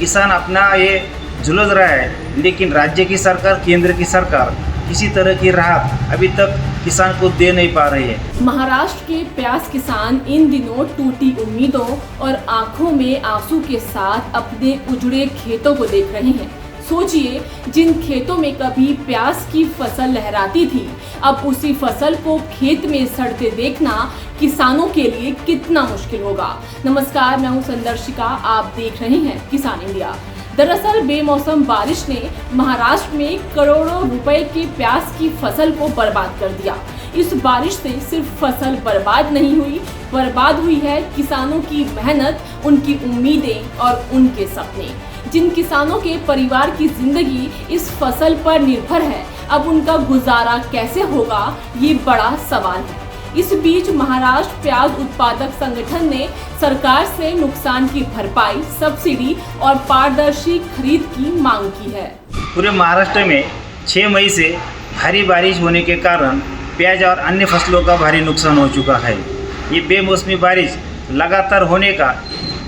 किसान अपना ये झुलस रहा है, लेकिन राज्य की सरकार, केंद्र की सरकार किसी तरह की राहत अभी तक किसान को दे नहीं पा रही है। महाराष्ट्र के प्याज किसान इन दिनों टूटी उम्मीदों और आंखों में आंसू के साथ अपने उजड़े खेतों को देख रहे हैं। सोचिए, जिन खेतों में कभी प्याज की फसल लहराती थी, अब उसी फसल को खेत में सड़ते देखना किसानों के लिए कितना मुश्किल होगा। नमस्कार, मैं हूं संदर्शिका, आप देख रहे हैं किसान इंडिया। दरअसल बेमौसम बारिश ने महाराष्ट्र में करोड़ों रुपए की प्याज की फसल को बर्बाद कर दिया। इस बारिश से सिर्फ फसल बर्बाद नहीं हुई, बर्बाद हुई है किसानों की मेहनत, उनकी उम्मीदें और उनके सपने। जिन किसानों के परिवार की जिंदगी इस फसल पर निर्भर है, अब उनका गुजारा कैसे होगा, ये बड़ा सवाल है। इस बीच महाराष्ट्र प्याज उत्पादक संगठन ने सरकार से नुकसान की भरपाई, सब्सिडी और पारदर्शी खरीद की मांग की है। पूरे महाराष्ट्र में 6 मई से भारी बारिश होने के कारण प्याज और अन्य फसलों का भारी नुकसान हो चुका है। ये बेमौसमी बारिश लगातार होने का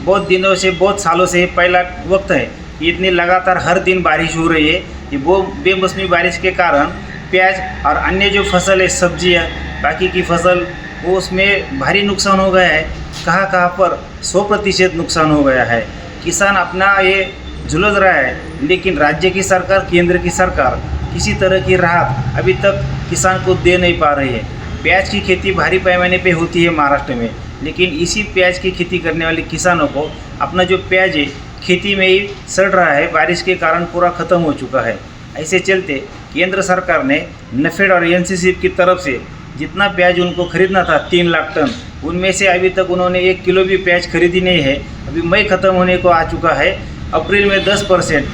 बहुत दिनों से, बहुत सालों से पहला वक्त है। इतनी लगातार हर दिन बारिश हो रही है। ये वो बेमौसमी बारिश के कारण प्याज और अन्य जो फसल है, सब्जियाँ, बाकी की फसल, वो उसमें भारी नुकसान हो गया है। कहाँ पर 100% नुकसान हो गया है। किसान अपना ये झुलस रहा है, लेकिन राज्य की सरकार, केंद्र की सरकार किसी तरह की राहत अभी तक किसान को दे नहीं पा रही है। प्याज की खेती भारी पैमाने पे होती है महाराष्ट्र में, लेकिन इसी प्याज की खेती करने वाले किसानों को अपना जो प्याज है खेती में ही सड़ रहा है, बारिश के कारण पूरा ख़त्म हो चुका है। ऐसे चलते केंद्र सरकार ने नफेड और एनसीसी की तरफ से जितना प्याज उनको खरीदना था 3 लाख टन, उनमें से अभी तक उन्होंने 1 किलो भी प्याज खरीदी नहीं है। अभी मई ख़त्म होने को आ चुका है। अप्रैल में 10%,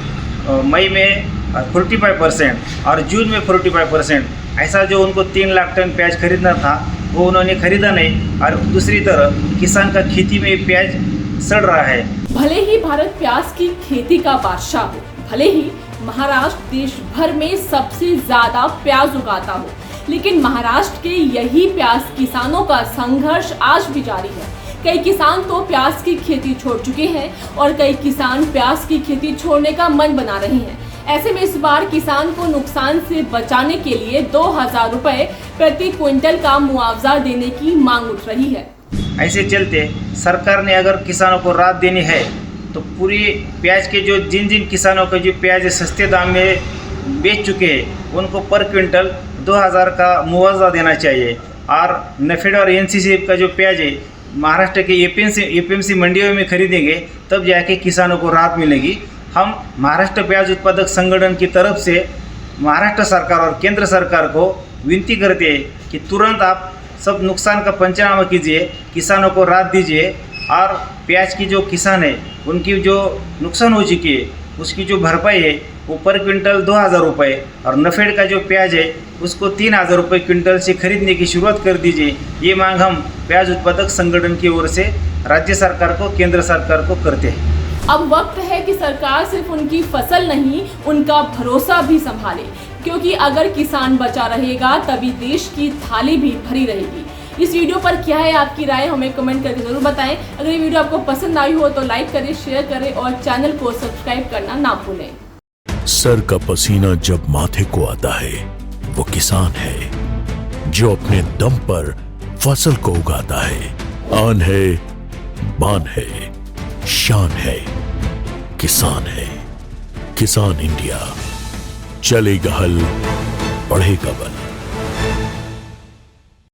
मई में 45% और जून में 45%, ऐसा जो उनको 3 लाख टन प्याज खरीदना था वो उन्होंने खरीदा नहीं। और दूसरी तरफ किसान का खेती में प्याज सड़ रहा है। भले ही भारत प्याज की खेती का बादशाह हो, भले ही महाराष्ट्र देश भर में सबसे ज्यादा प्याज उगाता हो, लेकिन महाराष्ट्र के यही प्याज किसानों का संघर्ष आज भी जारी है। कई किसान तो प्याज की खेती छोड़ चुके हैं और कई किसान प्याज की खेती छोड़ने का मन बना रहे हैं। ऐसे में इस बार किसान को नुकसान से बचाने के लिए 2000 रुपए प्रति क्विंटल का मुआवजा देने की मांग उठ रही है। ऐसे चलते सरकार ने अगर किसानों को राहत देनी है तो पूरी प्याज के जो जिन किसानों का जो प्याज सस्ते दाम में बेच चुके हैं, उनको पर क्विंटल 2000 का मुआवजा देना चाहिए। और नफेड और एनसीसी का जो प्याज है महाराष्ट्र के एपीएमसी मंडियों में खरीदेंगे, तब जाके किसानों को राहत मिलेगी। हम महाराष्ट्र प्याज उत्पादक संगठन की तरफ से महाराष्ट्र सरकार और केंद्र सरकार को विनती करते हैं कि तुरंत आप सब नुकसान का पंचनामा कीजिए, किसानों को राहत दीजिए और प्याज की जो किसान है उनकी जो नुकसान हो चुकी है उसकी जो भरपाई है वो पर क्विंटल 2000 रुपये, और नफेड का जो प्याज है उसको 3000 रुपये क्विंटल से खरीदने की शुरुआत कर दीजिए। ये मांग हम प्याज उत्पादक संगठन की ओर से राज्य सरकार को, केंद्र सरकार को करते हैं। अब वक्त है कि सरकार सिर्फ उनकी फसल नहीं, उनका भरोसा भी संभाले, क्योंकि अगर किसान बचा रहेगा तभी देश की थाली भी भरी रहेगी। इस वीडियो पर क्या है आपकी राय, हमें कमेंट करके जरूर बताएं। अगर ये वीडियो आपको पसंद आई हो तो लाइक करें, शेयर करें और चैनल को सब्सक्राइब करना ना भूलें। सर का पसीना जब माथे को आता है, वो किसान है जो अपने दम पर फसल को उगाता है। आन है, बान है, शान है, किसान है। किसान इंडिया, चलेगा हल, बढ़ेगा बल।